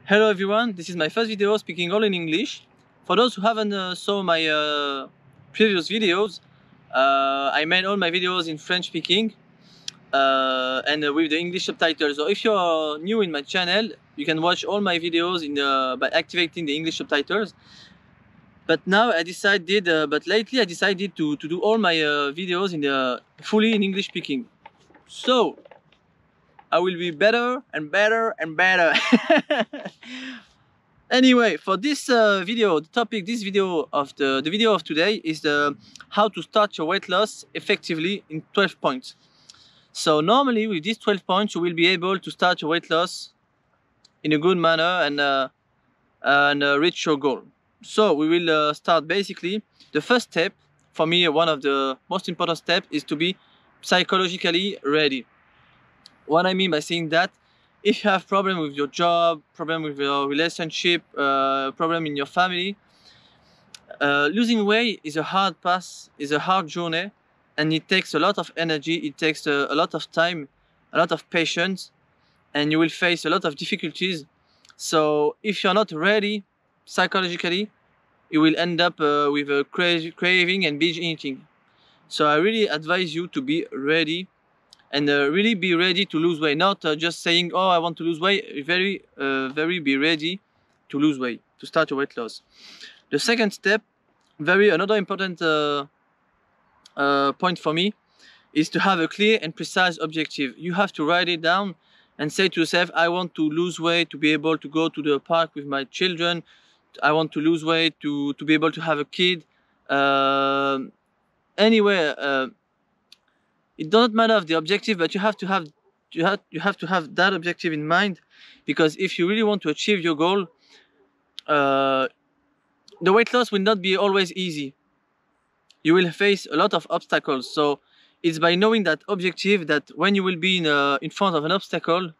Hello everyone, this is my first video speaking all in English. For those who haven't saw my previous videos, I made all my videos in French speaking and with the English subtitles. So if you're new in my channel, you can watch all my videos by activating the English subtitles. But now but lately I decided to do all my videos fully in English speaking. So I will be better and better and better. Anyway, for this video, the video of today is how to start your weight loss effectively in 12 points. So normally with these 12 points, you will be able to start your weight loss in a good manner and reach your goal. So we will start basically. The first step, for me, one of the most important steps is to be psychologically ready. What I mean by saying that, if you have problem with your job, problem with your relationship, problem in your family, losing weight is a hard path, is a hard journey, and it takes a lot of energy, it takes a lot of time, a lot of patience, and you will face a lot of difficulties. So if you're not ready psychologically, you will end up with a craving and binge eating. So I really advise you to be ready and really be ready to lose weight, not just saying, oh, I want to lose weight. Very be ready to lose weight, to start your weight loss. The second step, another important point for me, is to have a clear and precise objective. You have to write it down and say to yourself, I want to lose weight to be able to go to the park with my children. I want to lose weight to be able to have a kid. Anyway, it doesn't matter of the objective, but you have to have that objective in mind, because if you really want to achieve your goal, the weight loss will not be always easy. You will face a lot of obstacles. So it's by knowing that objective that when you will be in front of an obstacle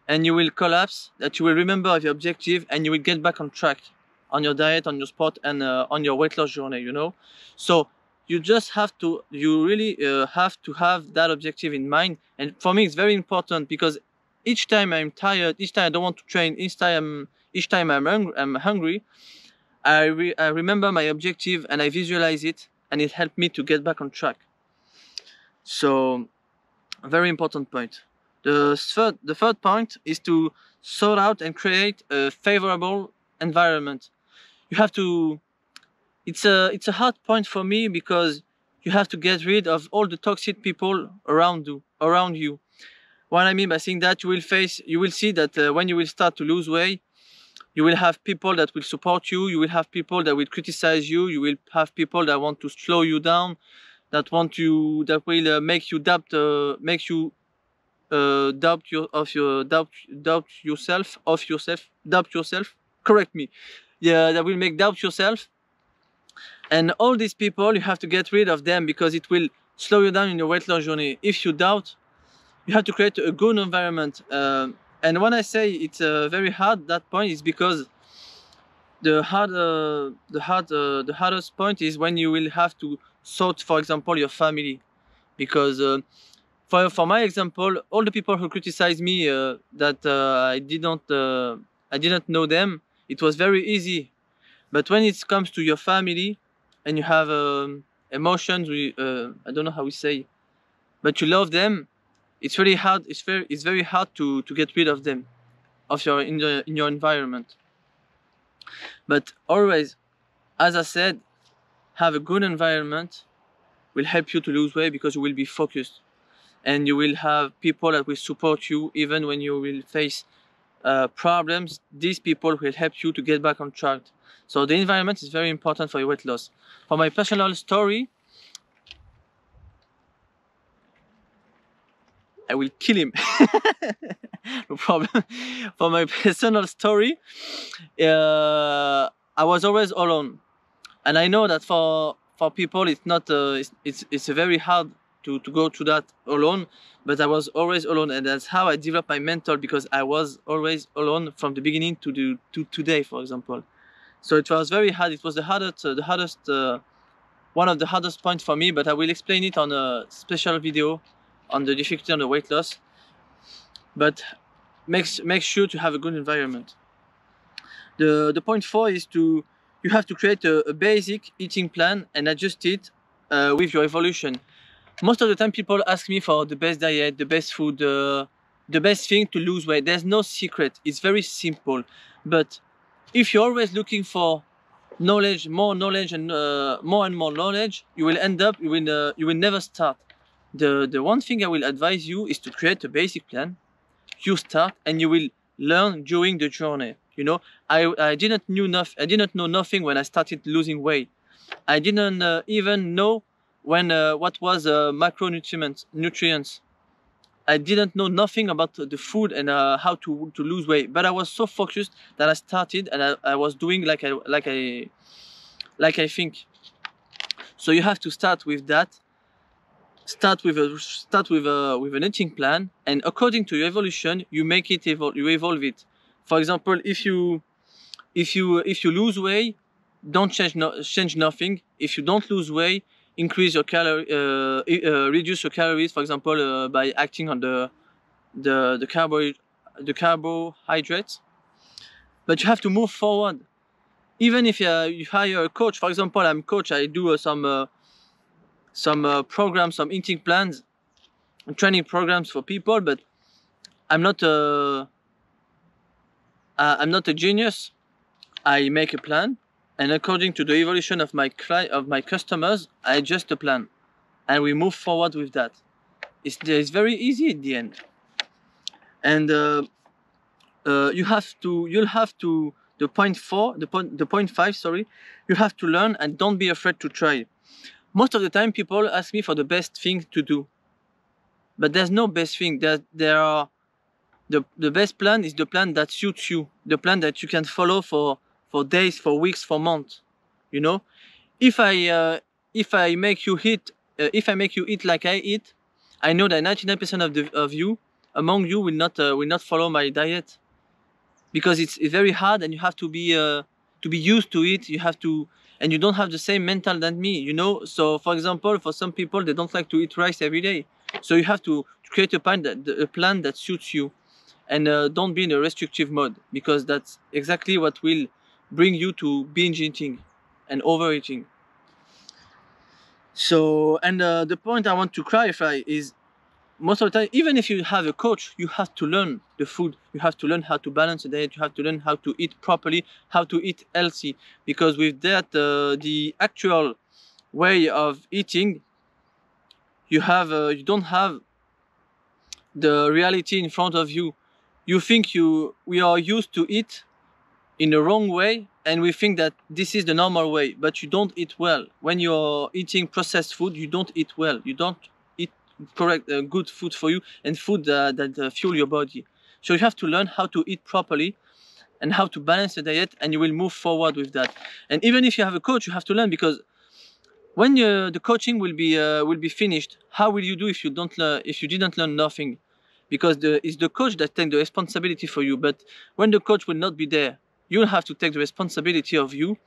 and you will collapse, that you will remember the objective and you will get back on track on your diet, on your sport, and on your weight loss journey, you know. So you really have to have that objective in mind. And for me, it's very important, because each time I'm tired, each time I don't want to train, each time I'm hungry, I remember my objective and I visualize it, and it helped me to get back on track. So, a very important point. The third point is to sort out and create a favorable environment. You have to. It's a hard point for me, because you have to get rid of all the toxic people around you. What I mean by saying that, you will see that when you will start to lose weight, you will have people that will support you. You will have people that will criticize you. You will have people that want to slow you down, that will make you doubt yourself. Correct me. Yeah, that will make doubt yourself. And all these people, you have to get rid of them, because it will slow you down in your weight loss journey. If you doubt, you have to create a good environment. And when I say it's very hard, that point is because the hardest point is when you will have to sort, for example, your family. Because for my example, all the people who criticize me that I didn't know them, it was very easy. But when it comes to your family, and you have emotions, I don't know how we say, but you love them, it's really hard. It's very hard to get rid of them, in your environment. But always, as I said, have a good environment will help you to lose weight, because you will be focused, and you will have people that will support you even when you will face problems. These people will help you to get back on track. So the environment is very important for your weight loss. For my personal story, I will kill him. No problem. For my personal story, I was always alone, and I know that for people it's not it's very hard to go through that alone. But I was always alone, and that's how I developed my mental, because I was always alone from the beginning to today, for example. So it was very hard. It was one of the hardest points for me, but I will explain it on a special video on the difficulty on the weight loss. But make sure to have a good environment. The point 4 is you have to create a basic eating plan and adjust it with your evolution. Most of the time people ask me for the best diet, the best food, the best thing to lose weight. There's no secret, it's very simple. But if you're always looking for knowledge, more knowledge, and more knowledge, you will end up, you will never start. The one thing I will advise you is to create a basic plan. You start and you will learn during the journey. You know, I didn't know nothing when I started losing weight. I didn't even know when what was nutrients. I didn't know nothing about the food and how to lose weight. But I was so focused that I started, and I was doing like I think. So you have to start with that. Start with an eating plan, and according to your evolution, you make it you evolve it. For example, if you lose weight, don't change nothing. If you don't lose weight, increase your reduce your calories. For example, by acting on the carbohydrates. But you have to move forward. Even if you hire a coach, for example, I'm coach. I do some programs, some eating plans, training programs for people. But I'm not a genius. I make a plan, and according to the evolution of my customers, I adjust the plan, and we move forward with that. It's very easy at the end. And you'll have to the point 5, sorry, you have to learn and don't be afraid to try. Most of the time people ask me for the best thing to do, but there's no best thing. There are the best plan is the plan that suits you, the plan that you can follow for days, for weeks, for months. You know, if I make you eat like I eat, I know that 99% of you among you will not follow my diet, because it's very hard, and you have to be used to it. You have to, and you don't have the same mental than me, you know. So for example, for some people, they don't like to eat rice every day, so you have to create a plan that suits you, and don't be in a restrictive mode, because that's exactly what will bring you to binge eating and overeating. So, and the point I want to clarify is, most of the time, even if you have a coach, you have to learn the food. You have to learn how to balance a diet. You have to learn how to eat properly, how to eat healthy. Because with that, the actual way of eating, you don't have the reality in front of you. You think we are used to eat in the wrong way, and we think that this is the normal way, but you don't eat well. When you're eating processed food, you don't eat well. You don't eat correct, good food for you, and food that fuel your body. So you have to learn how to eat properly and how to balance the diet, and you will move forward with that. And even if you have a coach, you have to learn, because when the coaching will be finished, how will you do if you didn't learn nothing? Because it's the coach that takes the responsibility for you. But when the coach will not be there, you have to take the responsibility of you,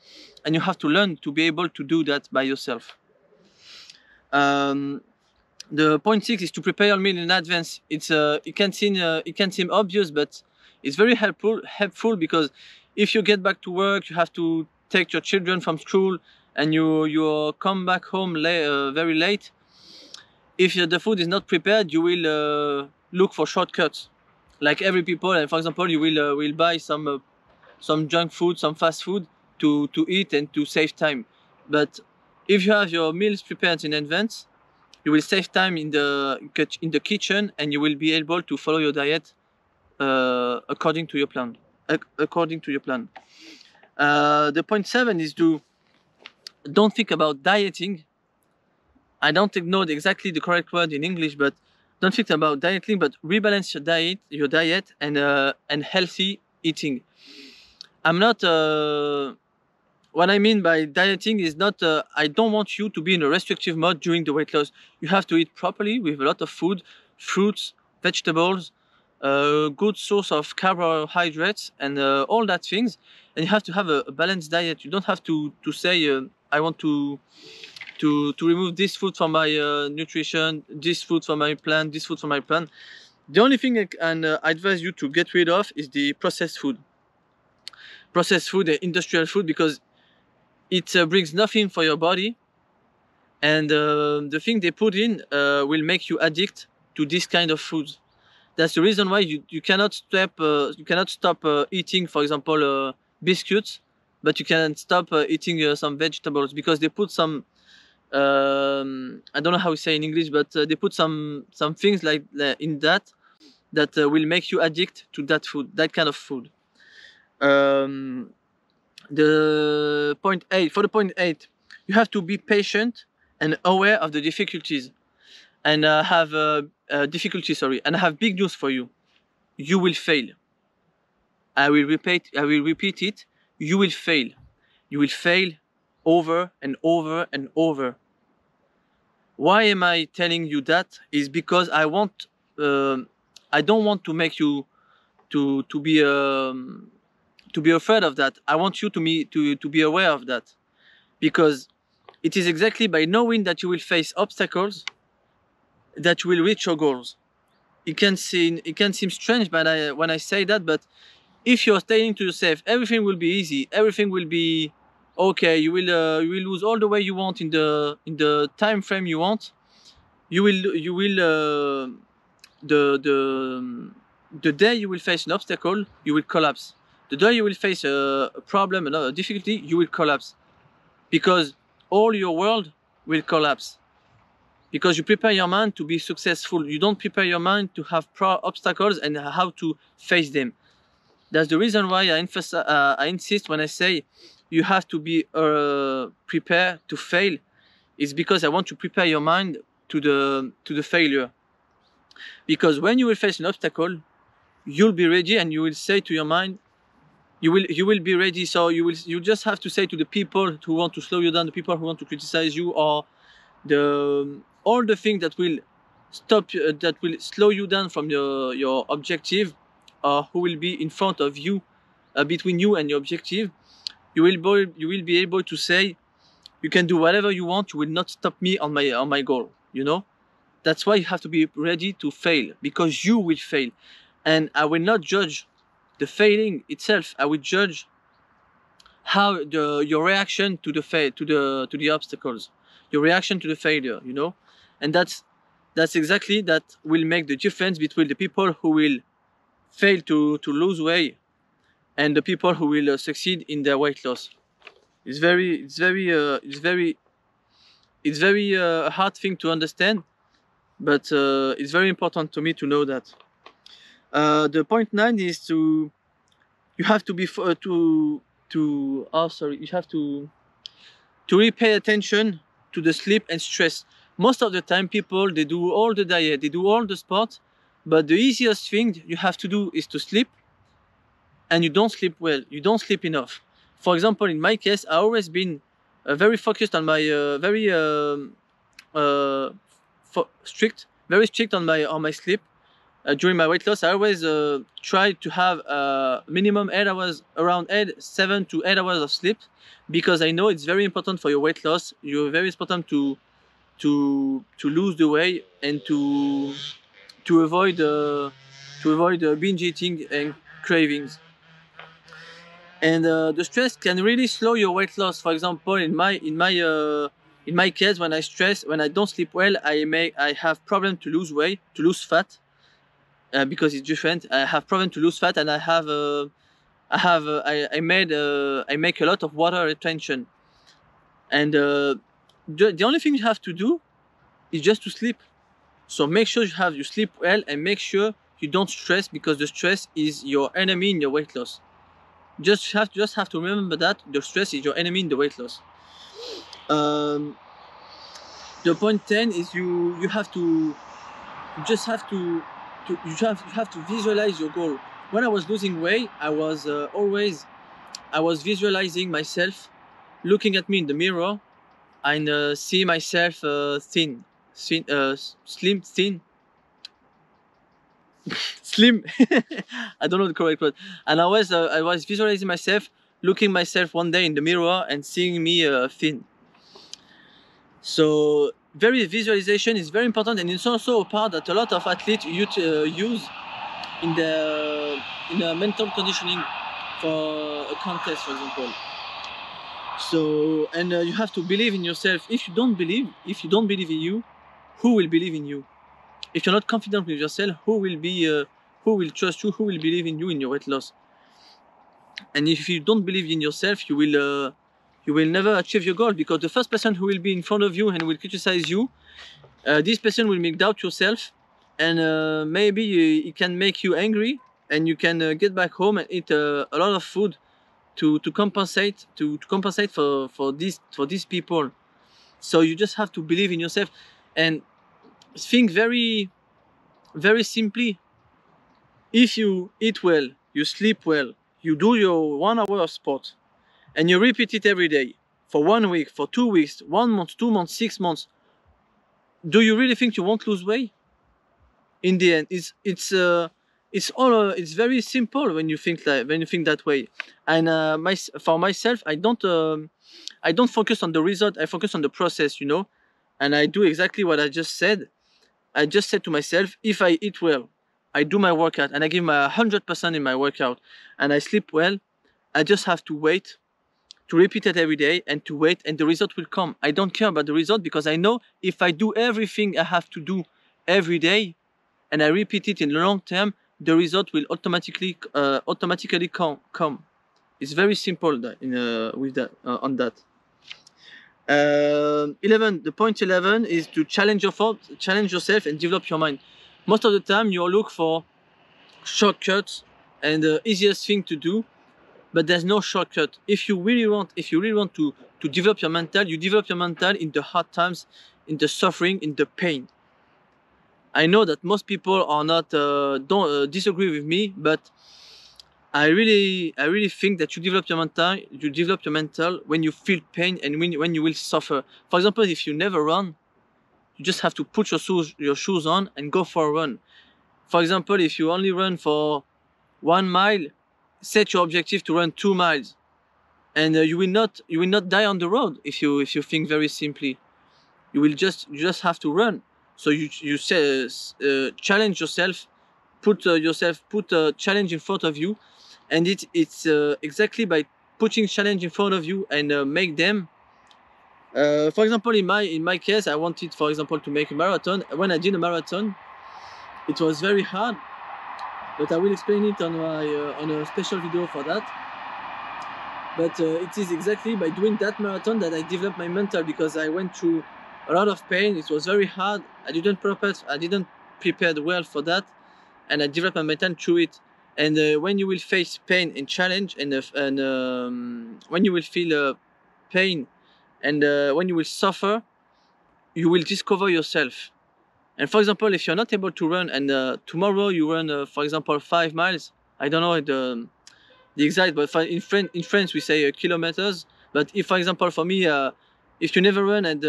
and you have to learn to be able to do that by yourself. The point 6 is to prepare your meal in advance. It can seem obvious, but it's very helpful, because if you get back to work, you have to take your children from school, and you come back home very late. If the food is not prepared, you will look for shortcuts, like every people. And for example, you will buy some junk food, some fast food to eat and to save time. But if you have your meals prepared in advance, you will save time in the kitchen, and you will be able to follow your diet according to your plan. The point 7 is don't think about dieting. I don't know exactly the correct word in English, but don't think about dieting, but rebalance your diet and healthy eating. I'm not. What I mean by dieting is not. I don't want you to be in a restrictive mode during the weight loss. You have to eat properly with a lot of food, fruits, vegetables, good source of carbohydrates, and all that things. And you have to have a balanced diet. You don't have to say I want to remove this food from my nutrition, this food from my plan, this food from my plan. The only thing I advise you to get rid of is the processed food. processed food and industrial food, because it brings nothing for your body, and the thing they put in will make you addict to this kind of food. That's the reason why you cannot stop eating, for example, biscuits, but you can stop eating some vegetables, because they put some I don't know how we say in English, but they put some things like in that will make you addict to that food, that kind of food. The point 8, for the point 8, you have to be patient and aware of the difficulties, and have difficulties. Sorry, and I have big news for you. You will fail. I will repeat it. You will fail. You will fail over and over and over. Why am I telling you that? Is because I don't want to make you to be afraid of that. I want you to be aware of that, because it is exactly by knowing that you will face obstacles that you will reach your goals. It can seem strange, but when I say that, but if you're saying to yourself everything will be easy, everything will be okay, you will lose all the weight you want in the time frame you want, the day you will face an obstacle, you will collapse. The day you will face a problem, another difficulty, you will collapse, because all your world will collapse. Because you prepare your mind to be successful, you don't prepare your mind to have obstacles and how to face them. That's the reason why I insist when I say you have to be prepared to fail. It's because I want to prepare your mind to the failure. Because when you will face an obstacle, you'll be ready, and you will say to your mind, you will be ready. So you just have to say to the people who want to slow you down, the people who want to criticize you, or all the things that will stop you, that will slow you down from your objective, or who will be in front of you, between you and your objective, you will be able to say, you can do whatever you want, you will not stop me on my goal. You know, that's why you have to be ready to fail, because you will fail, and I will not judge the failing itself. I will judge how your reaction to the obstacles, your reaction to the failure. You know, and that's exactly that will make the difference between the people who will fail to lose weight and the people who will succeed in their weight loss. It's very hard thing to understand, but it's very important to me to know that. The point 9 is you have to be you have to really pay attention to the sleep and stress. Most of the time, people, they do all the diet, they do all the sport, but the easiest thing you have to do is to sleep, and you don't sleep well, you don't sleep enough. For example, in my case, I always been very focused on my very strict on my sleep. During my weight loss, I always try to have minimum 8 hours, around 7 to 8 hours of sleep, because I know it's very important for your weight loss. You're very important to lose the weight, and to avoid binge eating and cravings. And the stress can really slow your weight loss. For example, in my case, when I stress, when I don't sleep well, I have problem to lose weight, to lose fat, because it's different. I have problem to lose fat, and I make a lot of water retention. And the only thing you have to do is just to sleep. So make sure you sleep well, and make sure you don't stress, because the stress is your enemy in your weight loss. Just have to remember that the stress is your enemy in the weight loss. The point 10 is you have to visualize your goal. When I was losing weight, I was visualizing myself, looking at me in the mirror, and see myself slim, slim. I don't know the correct word. And I was visualizing myself, looking myself one day in the mirror and seeing me thin. So visualization is very important, and it's also a part that a lot of athletes use in the mental conditioning. for a contest, for example. So, and you have to believe in yourself. If you don't believe in you, who will believe in you? If you're not confident with yourself, who will trust you? Who will believe in you in your weight loss? And if you don't believe in yourself, you will never achieve your goal, because the first person who will be in front of you and will criticize you, this person will make doubt yourself, and maybe it can make you angry, and you can get back home and eat a lot of food to compensate for these people. So you just have to believe in yourself and think very, very simply. If you eat well, you sleep well, you do your 1 hour of sport, and you repeat it every day for 1 week, for 2 weeks, 1 month, 2 months, 6 months, do you really think you won't lose weight? In the end, it's very simple when you think that way. And for myself, I don't focus on the result. I focus on the process, and I do exactly what I just said. I just said to myself, if I eat well, I do my workout, and I give my 100% in my workout, and I sleep well, I just have to wait, to repeat it every day, and to wait, and the result will come. I don't care about the result, because I know if I do everything I have to do every day, and I repeat it in the long term, the result will automatically come. It's very simple with that on that. 11. The point 11 is to challenge yourself and develop your mind. Most of the time, you look for shortcuts and the easiest thing to do, but there's no shortcut. If you really want to develop your mental, you develop your mental in the hard times, in the suffering, in the pain. I know that most people are not don't disagree with me, but I really think that you develop your mental when you feel pain and when you will suffer. For example, if you never run, you just have to put your shoes on and go for a run. For example, if you only run for 1 mile, set your objective to run 2 miles, and you will not die on the road. If you think very simply, you just have to run. So you say, challenge yourself, put a challenge in front of you, and it's exactly by putting challenge in front of you and make them. For example, in my case, I wanted, for example, to make a marathon. When I did a marathon, it was very hard, but I will explain it on a special video for that. But it is exactly by doing that marathon that I developed my mental, because I went through a lot of pain. It was very hard. I didn't prepare well for that, and I developed my mental through it. And when you will face pain and challenge, and when you will feel pain, and when you will suffer, you will discover yourself. And for example, if you're not able to run, and tomorrow you run, for example, 5 miles, I don't know the exact, but in France we say kilometers. But if, for example, for me, if you never run, and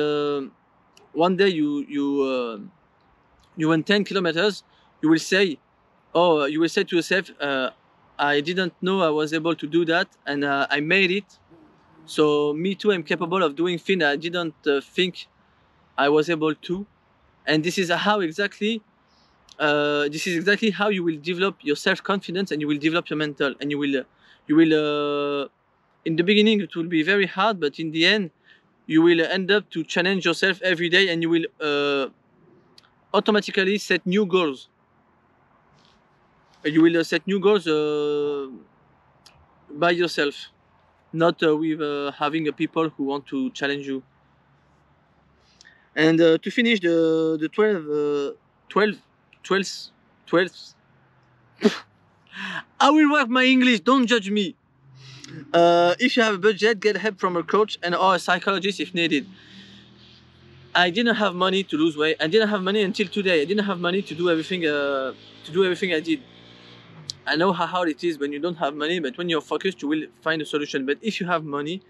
one day you run 10 kilometers, you will say to yourself, I didn't know I was able to do that, and I made it. So me too, I'm capable of doing things I didn't think I was able to. And this is exactly how you will develop your self-confidence, and you will develop your mental, and you will in the beginning it will be very hard, but in the end you will end up to challenge yourself every day, and you will automatically set new goals. You will set new goals by yourself, not with having people who want to challenge you. And to finish the 12 I will work my English, don't judge me. If you have a budget, get help from a coach or a psychologist if needed. I didn't have money to lose weight. I didn't have money until today. I didn't have money to do everything I did. I know how hard it is when you don't have money, but when you're focused, you will find a solution. But if you have money,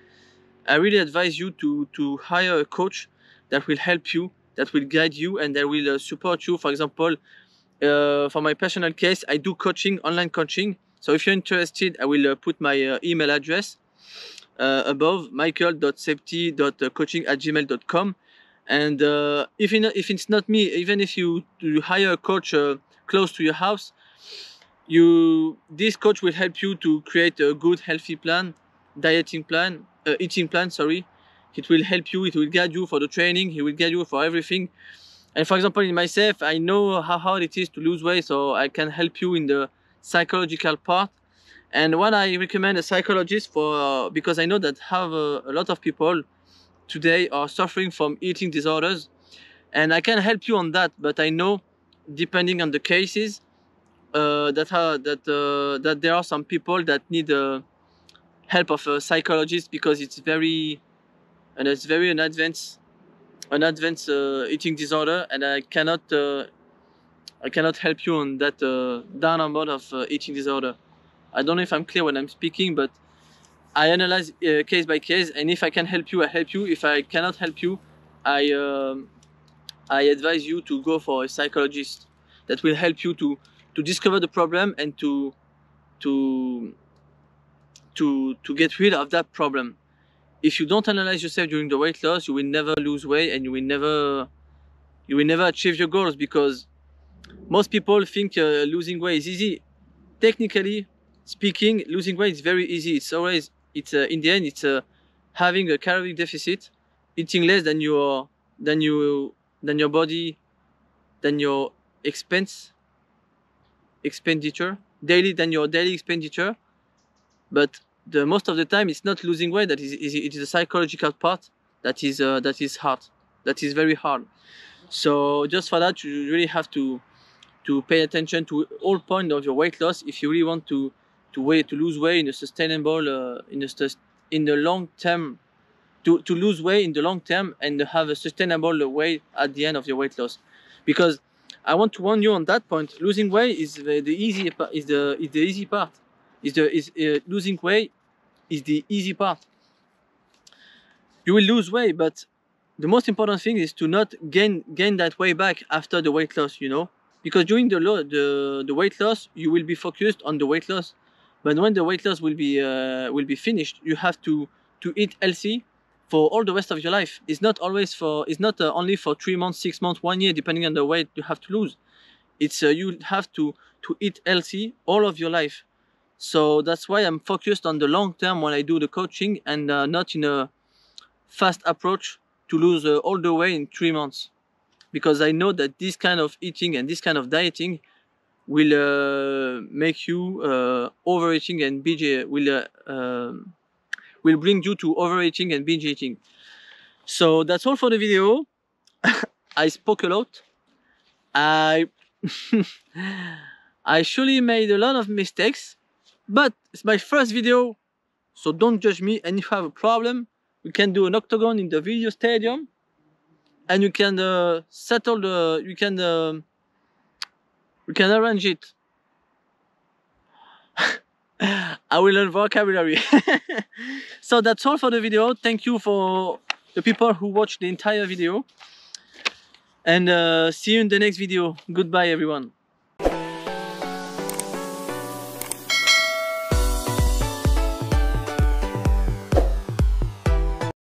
I really advise you to hire a coach that will help you, that will guide you, and that will support you. For example, for my personal case, I do coaching, online coaching. So if you're interested, I will put my email address above, michael.septi.coaching@gmail.com. And if it's not me, even if you hire a coach close to your house, this coach will help you to create a good healthy plan, eating plan, sorry. It will help you, it will guide you for the training, he will guide you for everything. And for example, in myself, I know how hard it is to lose weight, so I can help you in the psychological part. And when I recommend a psychologist for, because I know that have a lot of people today are suffering from eating disorders, and I can help you on that. But I know, depending on the cases, that there are some people that need help of a psychologist, because it's very an advanced eating disorder, and I cannot help you on that down amount of eating disorder. I don't know if I'm clear when I'm speaking, but I analyze case by case, and if I can help you, I help you. If I cannot help you, I advise you to go for a psychologist that will help you to discover the problem and to get rid of that problem. If you don't analyze yourself during the weight loss, you will never lose weight, and you will never achieve your goals, because most people think losing weight is easy. Technically speaking, losing weight is very easy. In the end, it's having a calorie deficit, eating less than your body, than your expenditure daily, than your daily expenditure. But the most of the time, it's not losing weight that is easy. It is a psychological part that is hard, that is very hard. So just for that, you really have to pay attention to all points of your weight loss if you really want to lose weight in a sustainable in the long term, to lose weight in the long term and have a sustainable weight at the end of your weight loss. Because I want to warn you on that point, losing weight is the easy part. Losing weight is the easy part. You will lose weight, but the most important thing is to not gain that weight back after the weight loss, you know. Because during the weight loss, you will be focused on the weight loss, but when the weight loss will be finished, you have to eat healthy for all the rest of your life. It's not only for 3 months, 6 months, 1 year, depending on the weight you have to lose. It's you have to eat healthy all of your life. So that's why I'm focused on the long term when I do the coaching, and not in a fast approach to lose all the weight in 3 months. Because I know that this kind of eating and this kind of dieting will make you overeating and binge, will bring you to overeating and binge eating. So that's all for the video. I spoke a lot. I surely made a lot of mistakes, but it's my first video, so don't judge me. And if you have a problem, we can do an octagon in the video stadium, and you can settle the, we can arrange it. I will learn vocabulary. So that's all for the video. Thank you for the people who watched the entire video, and see you in the next video. Goodbye, everyone.